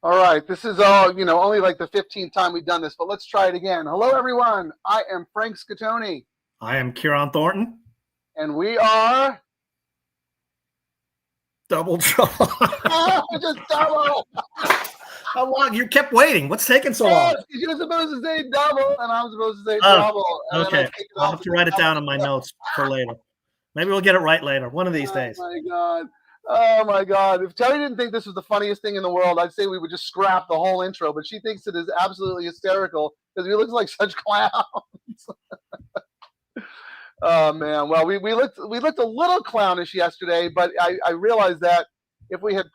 All right, this is all, only like the 15th time we've done this, but let's try it again. Hello, everyone. I am Frank Scatoni. I am Ciaran Thornton. And we are... Double trouble. Just double. How long? You kept waiting. What's taking so long? You're supposed to say double, and I'm supposed to say double. Okay, I'll have to write it down in my notes for later. Maybe we'll get it right later, one of these days. Oh, my God. If Terry didn't think this was the funniest thing in the world, I'd say we would just scrap the whole intro, but she thinks it is absolutely hysterical because we look like such clowns. Oh, man. Well, we looked a little clownish yesterday, but I realized that if we had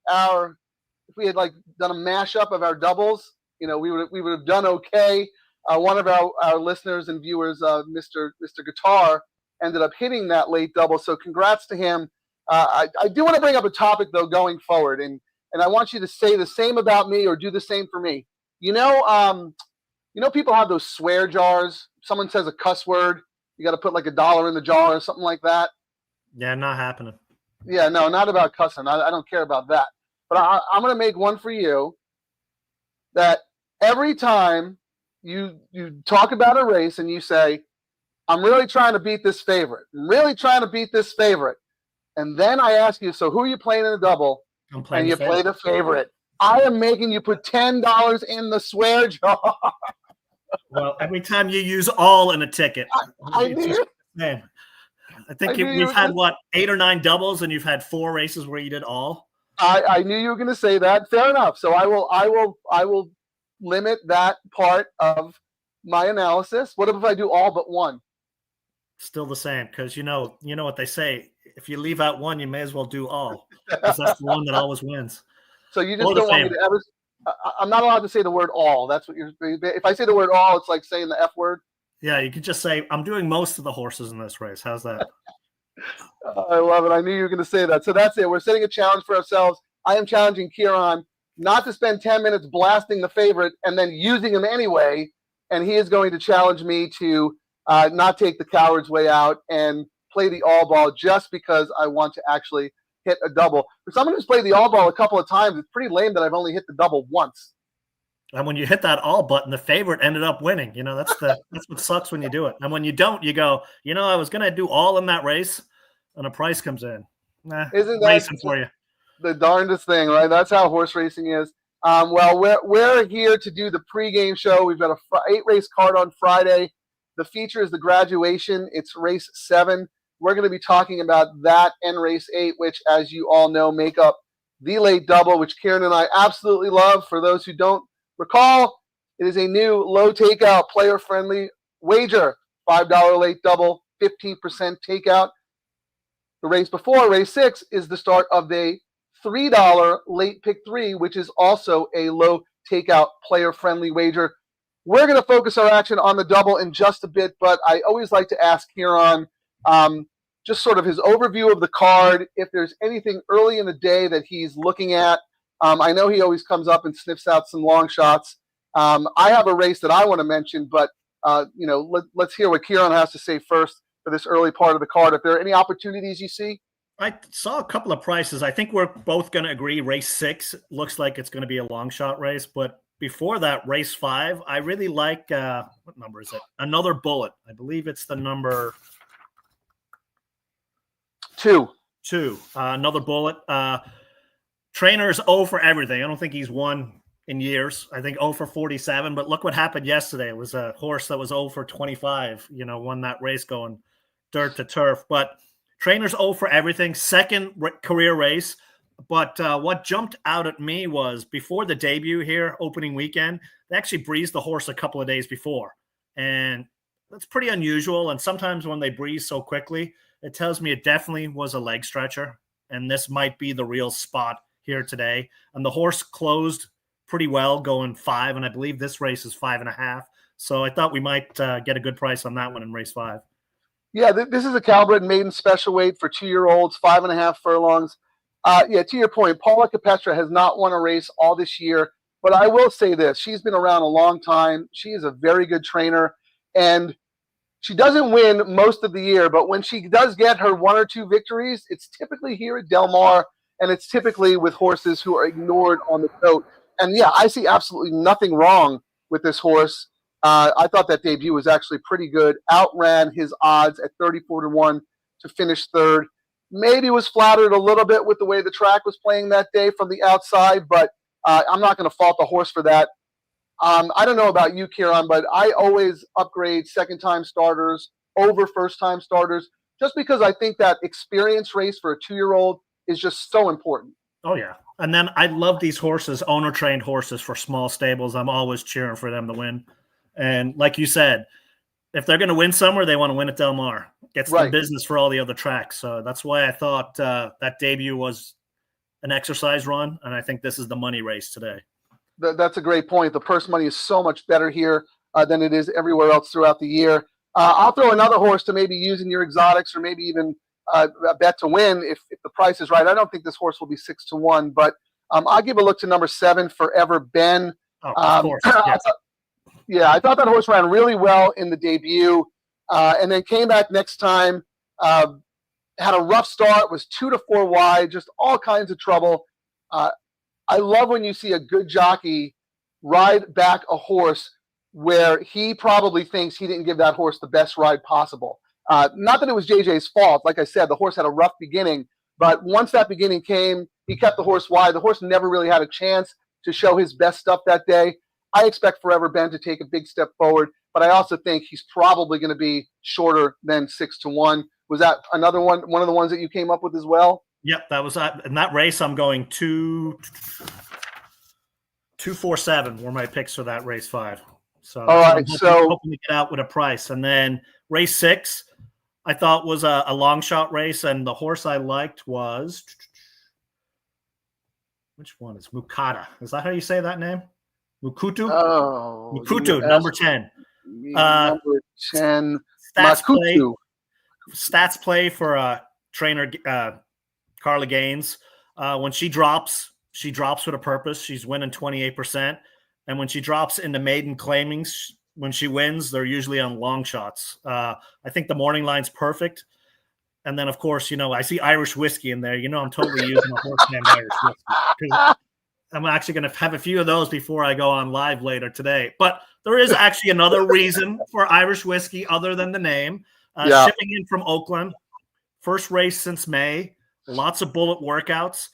done a mashup of our doubles, we would have done okay. One of our listeners and viewers, Mr. Guitar, ended up hitting that late double. So congrats to him. I do want to bring up a topic though going forward, and I want you to say the same about me or do the same for me. People have those swear jars. Someone says a cuss word, you got to put like $1 in the jar or something like that. Yeah, not happening. Yeah, no, not about cussing. I don't care about that. But I'm going to make one for you that every time you talk about a race and you say, I'm really trying to beat this favorite. I'm really trying to beat this favorite. And then I ask you, so who are you playing in the double? I'm playing and you play the favorite. I am making you put $10 in the swear jar. Well, every time you use all in a ticket. I think we've had, 8 or 9 doubles, and you've had 4 races where you did all? I knew you were going to say that. Fair enough. So I will limit that part of my analysis. What if I do all but one? Still the same, because you know what they say. If you leave out one, you may as well do all, because that's the one that always wins. So you just don't want me to ever. I'm not allowed to say the word all. That's what you're. If I say the word all, it's like saying the F word. Yeah, you could just say, I'm doing most of the horses in this race. How's that? I love it. I knew you were going to say that. So that's it. We're setting a challenge for ourselves. I am challenging Ciaran not to spend 10 minutes blasting the favorite and then using him anyway. And he is going to challenge me to not take the coward's way out and play the all ball just because I want to actually hit a double. For someone who's played the all ball a couple of times, it's pretty lame that I've only hit the double once. And when you hit that all button, the favorite ended up winning. That's what sucks when you do it. And when you don't, you go, I was going to do all in that race, and a price comes in. Isn't that racing for you? The darndest thing, right? That's how horse racing is. Well, we're here to do the pregame show. We've got a 8-race card on Friday. The feature is the graduation. It's race 7. We're going to be talking about that and race 8, which, as you all know, make up the late double, which Ciaran and I absolutely love. For those who don't recall, it is a new low takeout, player-friendly wager. $5 late double, 15% takeout. The race before, race 6, is the start of the $3 late pick 3, which is also a low takeout, player-friendly wager. We're going to focus our action on the double in just a bit, but I always like to ask Ciaran just sort of his overview of the card, if there's anything early in the day that he's looking at. I know he always comes up and sniffs out some long shots. I have a race that I want to mention, but let's hear what Ciaran has to say first for this early part of the card. If there are any opportunities you see. I saw a couple of prices. I think we're both going to agree race 6 looks like it's going to be a long shot race, but before that, race 5, I really like, what number is it? Another Bullet. I believe it's the number 2. Another Bullet. Trainer's 0 for everything. I don't think he's won in years. I think 0 for 47, but look what happened yesterday. It was a horse that was 0 for 25, won that race going dirt to turf. But Trainer's 0 for everything, second career race. But what jumped out at me was before the debut here, opening weekend, they actually breezed the horse a couple of days before. And that's pretty unusual. And sometimes when they breeze so quickly, it tells me it definitely was a leg stretcher. And this might be the real spot here today. And the horse closed pretty well, going 5. And I believe this race is 5.5. So I thought we might get a good price on that one in race 5. Yeah, this is a Calbred maiden special weight for 2-year-olds, 5.5 furlongs. To your point, Paula Capestra has not won a race all this year, but I will say this. She's been around a long time. She is a very good trainer, and she doesn't win most of the year, but when she does get her 1 or 2 victories, it's typically here at Del Mar, and it's typically with horses who are ignored on the coat. And yeah, I see absolutely nothing wrong with this horse. I thought that debut was actually pretty good. Outran his odds at 34-1 to finish third. Maybe was flattered a little bit with the way the track was playing that day from the outside, but I'm not going to fault the horse for that. I don't know about you, Ciaran, but I always upgrade second-time starters over first-time starters just because I think that experience race for a 2-year-old is just so important. Oh, yeah. And then I love these horses, owner-trained horses for small stables. I'm always cheering for them to win. And like you said, if they're going to win somewhere, they want to win at Del Mar. Gets the business for all the other tracks. So that's why I thought that debut was an exercise run, and I think this is the money race today. That's a great point. The purse money is so much better here than it is everywhere else throughout the year. I'll throw another horse to maybe use in your exotics or maybe even a bet to win if the price is right. I don't think this horse will be 6-1, but I'll give a look to number 7, Forever Ben. Oh, of course. Yes. I thought that horse ran really well in the debut and then came back next time, had a rough start, was 2 to 4 wide, just all kinds of trouble. I love when you see a good jockey ride back a horse where he probably thinks he didn't give that horse the best ride possible. Not that it was JJ's fault. Like I said, the horse had a rough beginning, but once that beginning came, he kept the horse wide. The horse never really had a chance to show his best stuff that day. I expect Forever Ben to take a big step forward, but I also think he's probably going to be shorter than 6-1. Was that another one of the ones that you came up with as well? Yep, that was in that race. I'm going 2-4-7 were my picks for that race 5. So all right, hoping to get out with a price. And then race 6, I thought was a long shot race, and the horse I liked was which one is Mukata? Is that how you say that name? Mukutu? Oh, Mukutu, number 10. Number 10. Stats play for trainer Carla Gaines. When she drops with a purpose. She's winning 28%. And when she drops into maiden claimings, when she wins, they're usually on long shots. I think the morning line's perfect. And then, of course, I see Irish whiskey in there. I'm totally using a horse named Irish whiskey. I'm actually going to have a few of those before I go on live later today. But there is actually another reason for Irish whiskey other than the name. Shipping in from Oakland, first race since May, lots of bullet workouts,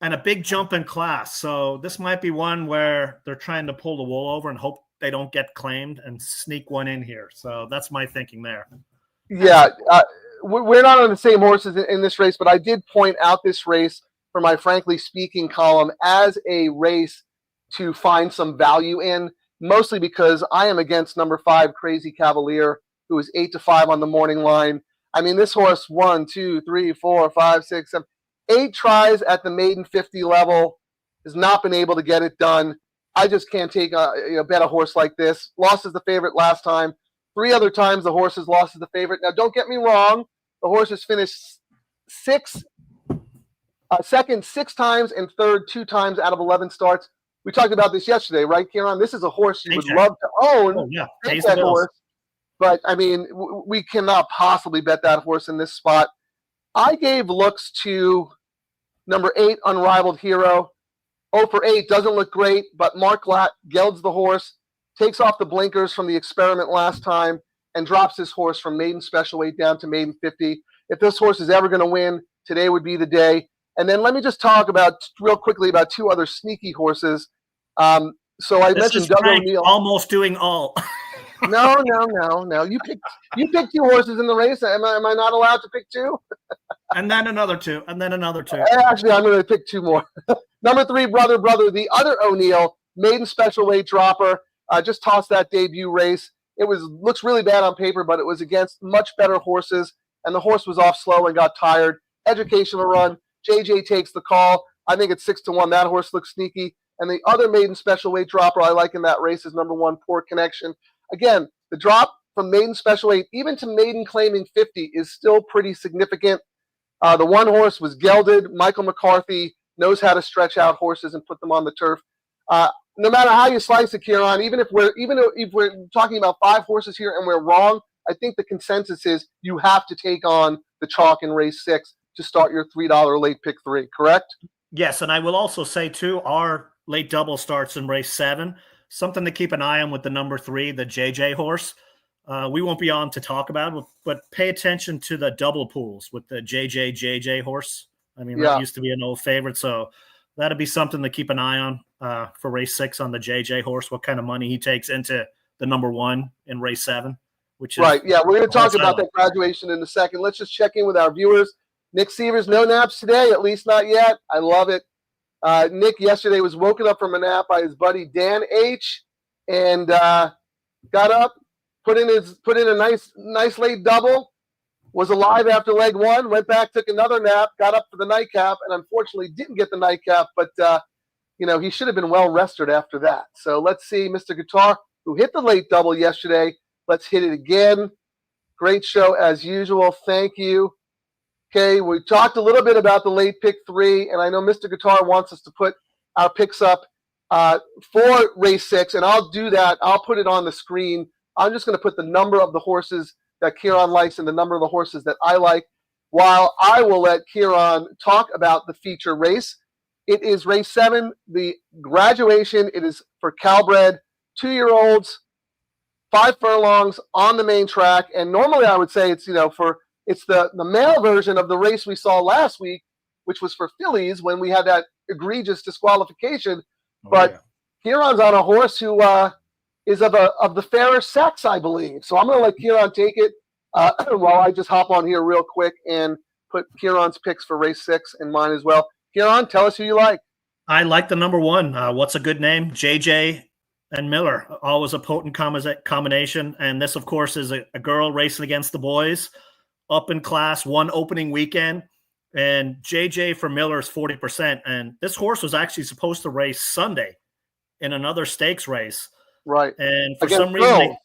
and a big jump in class. So this might be one where they're trying to pull the wool over and hope they don't get claimed and sneak one in here. So that's my thinking there. Yeah, we're not on the same horses in this race, but I did point out this race for my Frankly Speaking column as a race to find some value in, mostly because I am against number 5, Crazy Cavalier, who is 8-5 on the morning line. I mean, this horse 1, 2, 3, 4, 5, 6, 7, 8 tries at the maiden 50 level, has not been able to get it done. I just can't take a bet a horse like this. Lost as the favorite last time. 3 other times the horse has lost as the favorite. Now, don't get me wrong. The horse has finished second 6 times and third 2 times out of 11 starts. We talked about this yesterday, right, Ciaran? This is a horse you would love to own. Oh, yeah. Take that horse. But, I mean, we cannot possibly bet that horse in this spot. I gave looks to number 8, Unrivaled Hero. 0 for 8 doesn't look great, but Mark Latt gelds the horse, takes off the blinkers from the experiment last time, and drops this horse from maiden special weight down to maiden 50. If this horse is ever going to win, today would be the day. And then let me just talk real quickly about 2 other sneaky horses. So I mentioned Doug O'Neill. Almost doing all. No. You picked 2 horses in the race. Am I not allowed to pick 2? And then another 2. And then another 2. Actually, I'm going to pick 2 more. Number 3, Brother, the other O'Neill, maiden special weight dropper. Just tossed that debut race. It looks really bad on paper, but it was against much better horses, and the horse was off slow and got tired. Educational run. JJ takes the call. I think it's 6-1. That horse looks sneaky. And the other maiden special weight dropper I like in that race is number 1, Poor Connection. Again, the drop from maiden special weight, even to maiden claiming 50, is still pretty significant. The one horse was gelded. Michael McCarthy knows how to stretch out horses and put them on the turf. No matter how you slice it, Ciaran, even if we're talking about 5 horses here and we're wrong, I think the consensus is you have to take on the chalk in race 6 to start your $3 late pick 3, correct? Yes, and I will also say, too, our late double starts in race 7. Something to keep an eye on with the number 3, the JJ horse. We won't be on to talk about it, but pay attention to the double pools with the JJ horse. I mean, that used to be an old favorite, so that'd be something to keep an eye on for race 6 on the JJ horse, what kind of money he takes into the number 1 in race 7, which is right. Yeah, we're going to talk about that graduation in a second. Let's just check in with our viewers. Nick Sievers, no naps today, at least not yet. I love it. Nick yesterday was woken up from a nap by his buddy Dan H. and got up, put in a nice late double, was alive after leg 1, went back, took another nap, got up for the nightcap, and unfortunately didn't get the nightcap, but he should have been well rested after that. So let's see Mr. Guitar, who hit the late double yesterday. Let's hit it again. Great show as usual. Thank you. Okay, we talked a little bit about the late pick 3, and I know Mr. Guitar wants us to put our picks up for race 6, and I'll do that. I'll put it on the screen. I'm just going to put the number of the horses that Ciaran likes and the number of the horses that I like, while I will let Ciaran talk about the feature race. It is race 7, the graduation. It is for Calbred 2-year-olds, 5 furlongs on the main track, and normally I would say it's it's the male version of the race we saw last week, which was for fillies when we had that egregious disqualification. But Ciaran's on a horse who is of the fairer sex, I believe. So I'm going to let Ciaran take it while I just hop on here real quick and put Ciaran's picks for race 6 and mine as well. Ciaran, tell us who you like. I like the number 1. What's a good name? JJ and Miller. Always a potent combination. And this, of course, is a girl racing against the boys. Up in class, 1 opening weekend, and JJ for Miller is 40%. And this horse was actually supposed to race Sunday in another stakes race, right? And for some reason,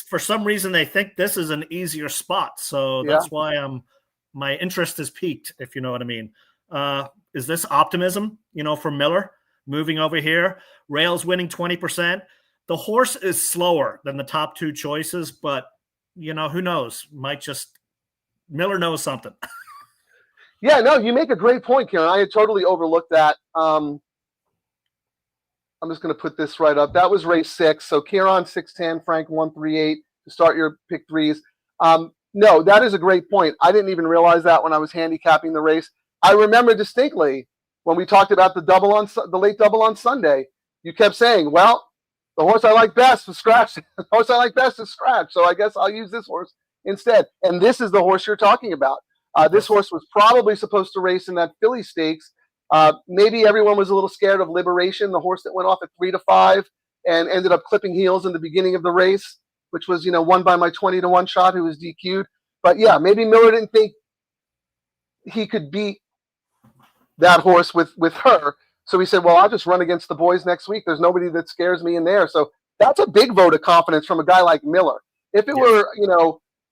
for some reason, they think this is an easier spot. So that's why my interest is piqued, if you know what I mean. Is this optimism? For Miller moving over here, Rails winning 20%. The horse is slower than the top 2 choices, but who knows? Miller knows something. Yeah, no, you make a great point, Ciaran. I had totally overlooked that. I'm just going to put this right up. That was race 6. So Ciaran 610, Frank 138 to start your pick 3s. No, that is a great point. I didn't even realize that when I was handicapping the race. I remember distinctly when we talked about the late double on Sunday. You kept saying, "Well, the horse I like best is Scratch. The horse I like best is Scratch. So I guess I'll use this horse instead." And this is the horse you're talking about. This horse was probably supposed to race in that Philly Stakes. Maybe everyone was a little scared of Liberation, the horse that went off at 3-5 and ended up clipping heels in the beginning of the race, which was, won by my 20-1 shot who was DQ'd. But yeah, maybe Miller didn't think he could beat that horse with her. So he said, well, I'll just run against the boys next week. There's nobody that scares me in there. So that's a big vote of confidence from a guy like Miller. If it were,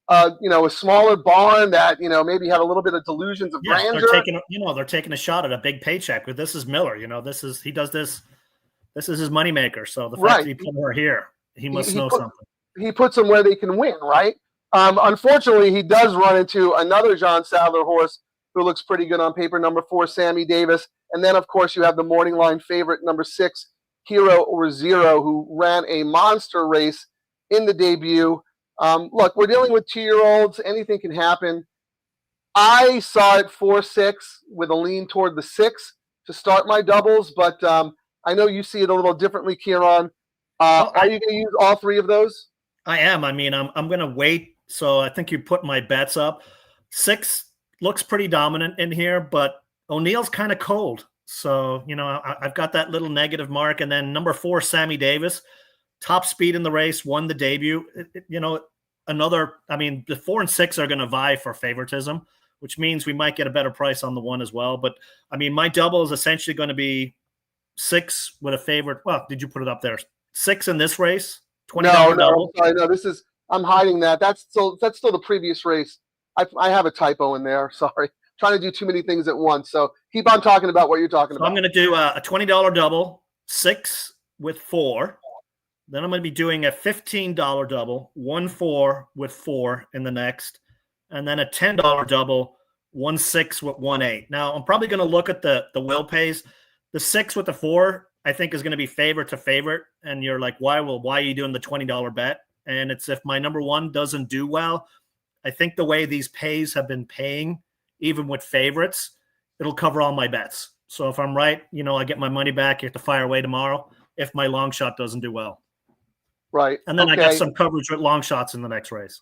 a smaller barn that, maybe had a little bit of delusions of grandeur. They're taking a shot at a big paycheck, but this is Miller. This is his moneymaker. So the fact that he put her here, he must know something. He puts them where they can win, right? Unfortunately, he does run into another John Sadler horse who looks pretty good on paper, number 4, Sammy Davis. And then, of course, you have the morning line favorite, number 6, Hero or Zero, who ran a monster race in the debut. Look, we're dealing with 2-year-olds. Anything can happen. I saw it 4-6 with a lean toward the 6 to start my doubles, but I know you see it a little differently, Ciaran. Are you going to use all 3 of those? I am. I mean, I'm going to wait. So I think you put my bets up. 6 looks pretty dominant in here, but O'Neill's kind of cold. So, I've got that little negative mark. And then number 4, Sammy Davis, top speed in the race, won the debut. The 4 and 6 are going to vie for favoritism, which means we might get a better price on the 1 as well. But, my double is essentially going to be 6 with a favorite. Well, did you put it up there? 6 in this race, $20 double. Sorry, no, I'm hiding that. That's still the previous race. I have a typo in there. Sorry. Trying to do too many things at once. So keep on talking about what you're talking about. I'm going to do a $20 double, 6 with 4. Then I'm going to be doing a $15 double, 1-4 with 4 in the next. And then a $10 double, 1-6 with 1-8. Now, I'm probably going to look at the will pays. The 6 with the 4 I think is going to be favorite to favorite. And you're like, why are you doing the $20 bet? And it's if my number one doesn't do well, I think the way these pays have been paying, even with favorites, it'll cover all my bets. So if I'm right, I get my money back. You have to fire away tomorrow if my long shot doesn't do well. Right. And then I got some coverage with long shots in the next race.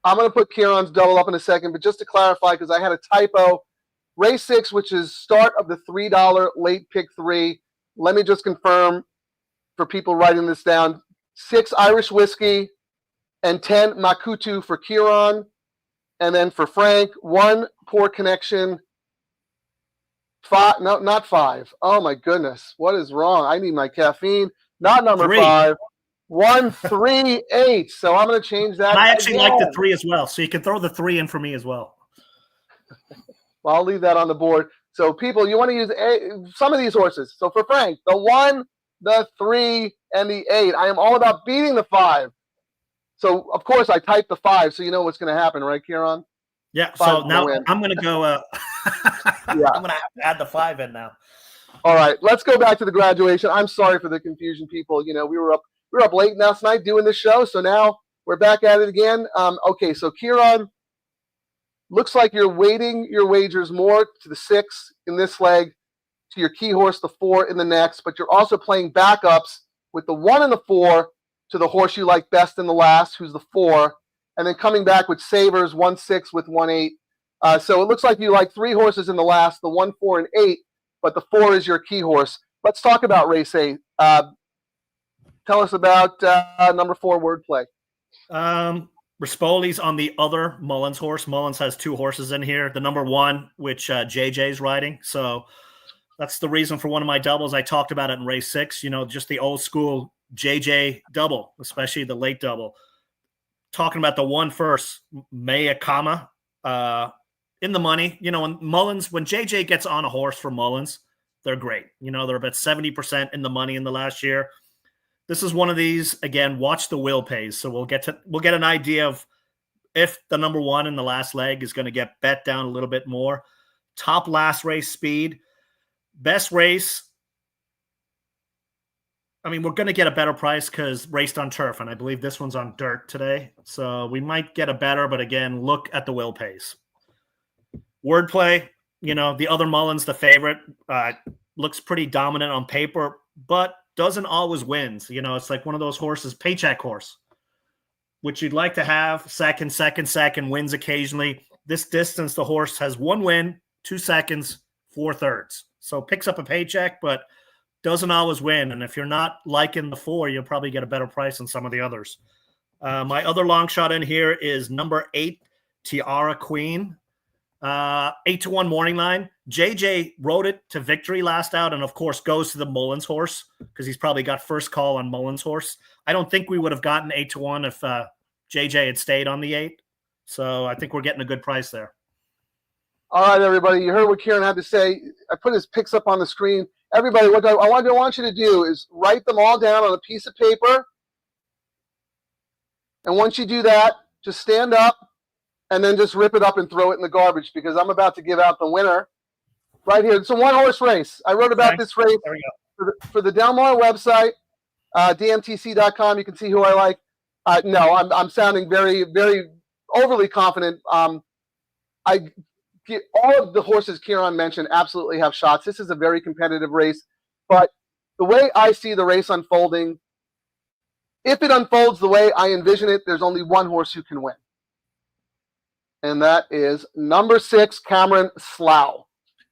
I'm going to put Ciaran's double up in a second, but just to clarify, because I had a typo, race 6, which is start of the $3 late pick 3. Let me just confirm for people writing this down. 6 Irish whiskey and 10 Makutu for Ciaran. And then for Frank, 1 poor connection. 5, no, not 5. Oh my goodness. What is wrong? I need my caffeine. Not number 3. 5. 138. So I'm going to change that. And I actually like the 3 as well. So you can throw the 3 in for me as well. Well, I'll leave that on the board. So people, you want to use some of these horses. So for Frank, the 1, the 3, and the 8. I am all about beating the 5. So of course I typed the 5, so you know what's going to happen, right, Ciaran? Yeah. So now I'm going to go. Yeah. I'm going to have to add the 5 in now. All right, let's go back to the graduation. I'm sorry for the confusion, people. We were up late last night doing this show, so now we're back at it again. Okay, so Ciaran, looks like you're weighting your wagers more to the 6 in this leg, to your key horse, the 4 in the next, but you're also playing backups with the 1 and the 4 to the horse you like best in the last, who's the 4, and then coming back with savers, 1-6 with 1-8. So it looks like you like 3 horses in the last, the 1, 4, and 8, but the 4 is your key horse. Let's talk about race 8. Tell us about number 4 wordplay. Rispoli's on the other Mullins horse. Mullins has 2 horses in here. The number 1, which JJ's riding. So that's the reason for one of my doubles. I talked about it in race 6. Just the old school JJ double, especially the late double. Talking about the 1 first, Mayakama, in the money. When JJ gets on a horse for Mullins, they're great. They're about 70% in the money in the last year. This is one of these, again, watch the will pays. So we'll get an idea of if the number 1 in the last leg is going to get bet down a little bit more. Top last race speed. Best race. I mean, we're going to get a better price because raced on turf, and I believe this one's on dirt today. So we might get a better, but again, look at the will pays. Wordplay, the other Mullins, the favorite, looks pretty dominant on paper, but doesn't always win. It's like one of those horses, paycheck horse, which you'd like to have. Second, wins occasionally. This distance, the horse has 1 win, 2 seconds, 4 thirds. So picks up a paycheck, but doesn't always win. And if you're not liking the 4, you'll probably get a better price than some of the others. My other long shot in here is number 8, Tiara Queen. 8-1 morning line. JJ rode it to victory last out, and of course goes to the Mullins horse because he's probably got first call on Mullins horse. I don't think we would have gotten 8-1 if JJ had stayed on the 8. So I think we're getting a good price there. All right, everybody. You heard what Ciaran had to say. I put his picks up on the screen. Everybody, what I want you to do is write them all down on a piece of paper. And once you do that, just stand up and then just rip it up and throw it in the garbage because I'm about to give out the winner right here. It's a 1-horse race. I wrote about this race for the Del Mar website, dmtc.com. You can see who I like. No, I'm sounding very, very overly confident. All of the horses Ciaran mentioned absolutely have shots. This is a very competitive race. But the way I see the race unfolding, if it unfolds the way I envision it, there's only 1 horse who can win. And that is number 6, Cameron Slough.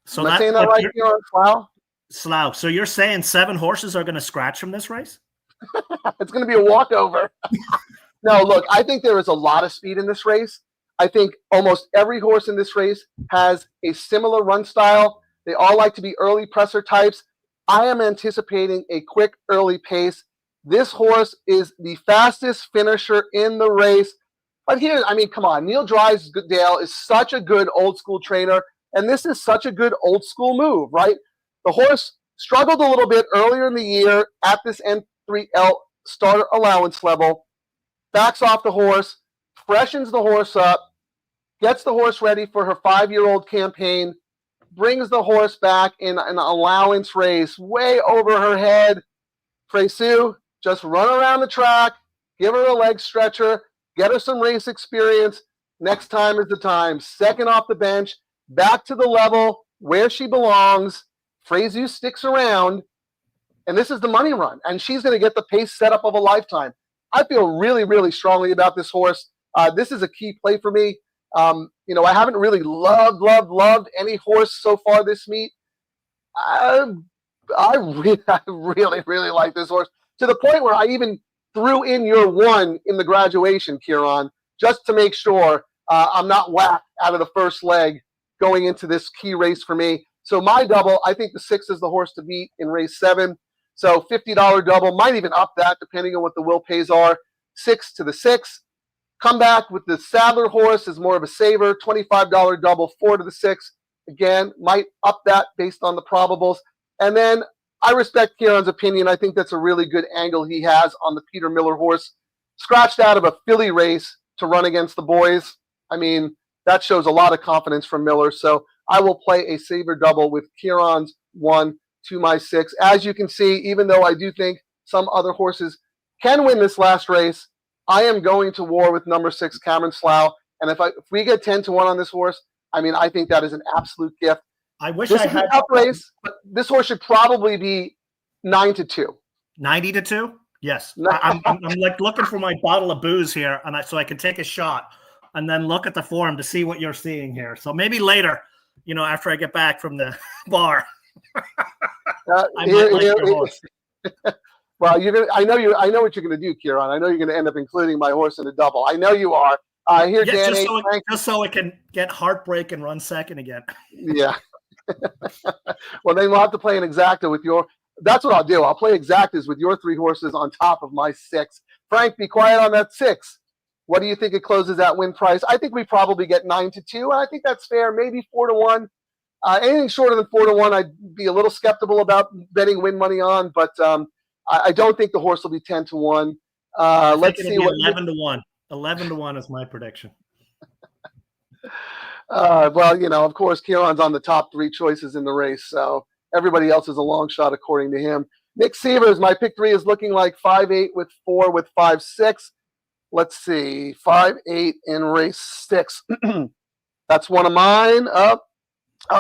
So Am I saying that right, Ciaran? Slough? Slough. So you're saying 7 horses are going to scratch from this race? It's going to be a walkover. No, look, I think there is a lot of speed in this race. I think almost every horse in this race has a similar run style. They all like to be early presser types. I am anticipating a quick early pace. This horse is the fastest finisher in the race. But here, I mean, come on. Neil Drysdale is such a good old school trainer, and this is such a good old school move, right? The horse struggled a little bit earlier in the year at this N3L starter allowance level, backs off the horse, freshens the horse up, gets the horse ready for her 5-year-old campaign, brings the horse back in an allowance race way over her head. Fresu, just run around the track, give her a leg stretcher, get her some race experience. Next time is the time. Second off the bench, back to the level where she belongs. Fresu sticks around, and this is the money run, and she's going to get the pace setup of a lifetime. I feel really, really strongly about this horse. This is a key play for me. I haven't really loved any horse so far this meet. I really like this horse, to the point where I even threw in your one in the graduation, Ciaran, just to make sure I'm not whacked out of the first leg going into this key race for me. So my double, I think the 6 is the horse to beat in race 7. So $50 double, might even up that depending on what the will pays are. 6 to the 6. Come back with the Sadler horse as more of a saver. $25 double, 4 to the 6. Again, might up that based on the probables. And then I respect Ciaran's opinion. I think that's a really good angle he has on the Peter Miller horse. Scratched out of a filly race to run against the boys. I mean, that shows a lot of confidence from Miller. So I will play a saver double with Ciaran's 1 to my 6. As you can see, even though I do think some other horses can win this last race, I am going to war with number 6, Cameron Slough. And if we get 10 to 1 on this horse, I mean, I think that is an absolute gift. I wish this I is had an up race, but this horse should probably be 9 to 2. 90 to 2. Yes, I'm like looking for my bottle of booze here, and so I can take a shot and then look at the form to see what you're seeing here. So maybe later, after I get back from the bar, I might like your horse. Well, I know what you're going to do, Ciaran. I know you're going to end up including my horse in a double. I know you are. Here, yeah, Danny. Just so I can get heartbreak and run second again. Yeah. Well, then we'll have to play an exacta with your. That's what I'll do. I'll play exactas with your 3 horses on top of my 6. Frank, be quiet on that 6. What do you think it closes at win price? I think we probably get 9 to 2. I think that's fair. Maybe 4 to 1. Anything shorter than 4 to 1, I'd be a little skeptical about betting win money on. But I don't think the horse will be 10 to 1. Let's see what 11 to 1. 11 to 1 is my prediction. Well, of course, Ciaran's on the top 3 choices in the race, so everybody else is a long shot according to him. Nick Severs, my pick 3 is looking like 5-8 with 4 with 5-6. Let's see, 5-8 in race 6. That's one of mine. Oh,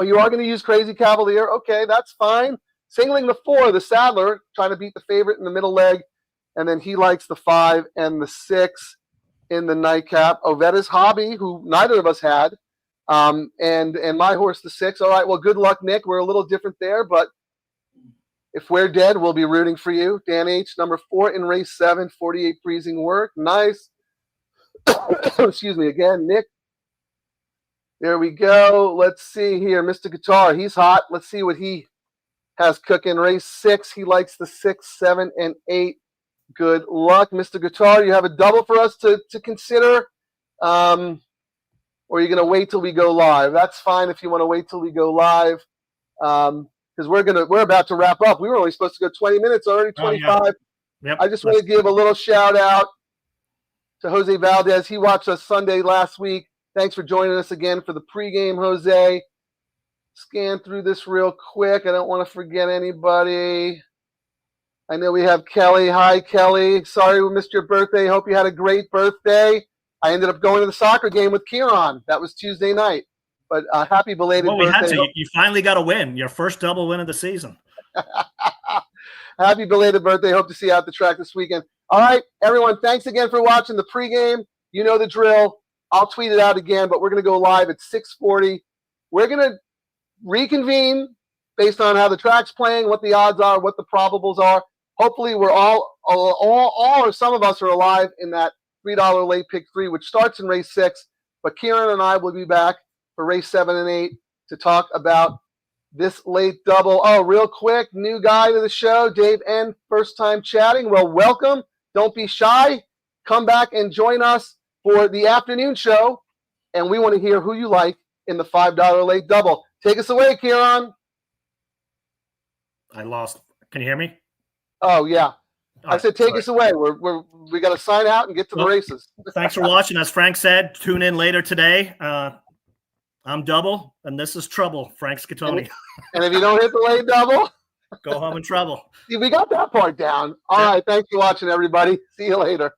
you are going to use Crazy Cavalier? Okay, that's fine. Singling the 4, the Sadler, trying to beat the favorite in the middle leg, and then he likes the 5 and the 6 in the nightcap. Ovetta's Hobby, who neither of us had. And my horse, the 6. All right, well, good luck, Nick. We're a little different there, but if we're dead, we'll be rooting for you. Dan H., number 4 in race 7, 48 freezing work. Nice. Excuse me again, Nick. There we go. Let's see here. Mr. Guitar, he's hot. Let's see what he has cooking. Race 6, he likes the 6, 7, and 8. Good luck, Mr. Guitar. You have a double for us to consider. Or are you going to wait till we go live? That's fine if you want to wait till we go live, because we're about to wrap up. We were only supposed to go 20 minutes, already 25. Yeah. Yep. I just want to give a little shout out to Jose Valdez. He watched us Sunday last week. Thanks for joining us again for the pregame, Jose. Scan through this real quick. I don't want to forget anybody. I know we have Kelly. Hi, Kelly. Sorry we missed your birthday. Hope you had a great birthday. I ended up going to the soccer game with Ciaran. That was Tuesday night. But happy belated birthday. Well, we had to. You finally got a win. Your first double win of the season. Happy belated birthday. Hope to see you out the track this weekend. All right, everyone, thanks again for watching the pregame. You know the drill. I'll tweet it out again, but we're going to go live at 6:40. We're going to reconvene based on how the track's playing, what the odds are, what the probables are. Hopefully we're all or some of us are alive in that $3 late pick 3, which starts in race 6. But Ciaran and I will be back for race 7 and 8 to talk about this late double. Oh, real quick, new guy to the show, Dave N., first time chatting. Well, welcome. Don't be shy. Come back and join us for the afternoon show, and we want to hear who you like in the $5 late double. Take us away, Ciaran. I lost. Can you hear me? Oh, yeah. I said take us away. We got to sign out and get to the races. Thanks for watching. As Frank said, tune in later today. I'm double, and this is trouble, Frank Scottoni. And if you don't hit the late double, go home in trouble. See, we got that part down. All right. Thanks for watching, everybody. See you later.